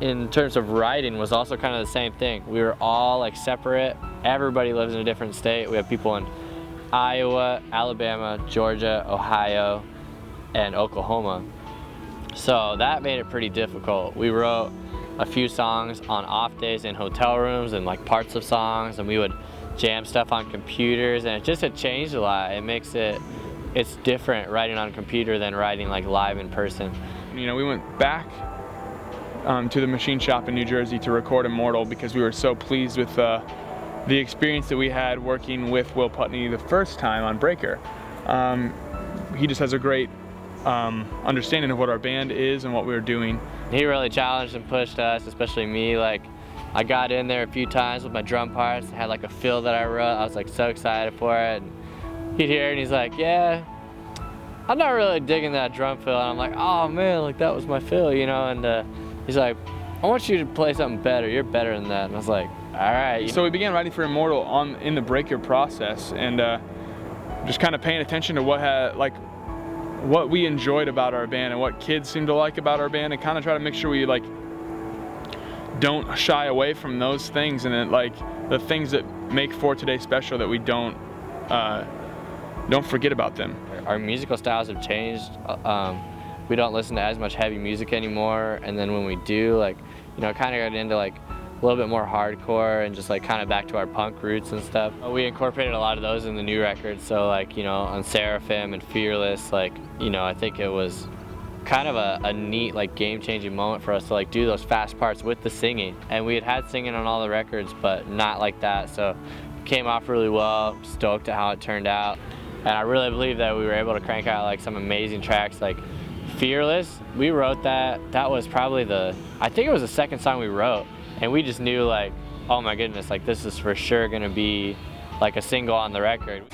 in terms of writing was also kind of the same thing. We were all like separate. Everybody lives in a different state. We have people in Iowa, Alabama, Georgia, Ohio, and Oklahoma. So that made it pretty difficult. We wrote a few songs on off days in hotel rooms and like parts of songs, and we would jam stuff on computers, and it just had changed a lot. It makes it's different writing on a computer than writing like live in person. You know, we went back to the machine shop in New Jersey to record Immortal because we were so pleased with the experience that we had working with Will Putney the first time on Breaker. He just has a great understanding of what our band is and what we were doing. He really challenged and pushed us, especially me. Like, I got in there a few times with my drum parts, I had like a fill that I wrote. I was like so excited for it. And he'd hear it and he's like, yeah, I'm not really digging that drum fill. And I'm like, oh man, like that was my fill, you know? And he's like, I want you to play something better. You're better than that. And I was like, all right. So we began writing for Immortal in the Breaker process, and just kind of paying attention to what we enjoyed about our band and what kids seemed to like about our band, and kind of try to make sure we like don't shy away from those things, and then like the things that make For Today special, that we don't forget about them. Our musical styles have changed. We don't listen to as much heavy music anymore, and then when we do, like, you know, kind of got into like a little bit more hardcore and just like kind of back to our punk roots and stuff. We incorporated a lot of those in the new record, so like, you know, on Seraphim and Fearless, like, you know, I think it was kind of a neat, like, game-changing moment for us to like do those fast parts with the singing. And we had singing on all the records, but not like that, so it came off really well. Stoked at how it turned out, and I really believe that we were able to crank out like some amazing tracks. Like Fearless, we wrote that was probably I think it was the second song we wrote, and we just knew like, oh my goodness, like this is for sure gonna be like a single on the record.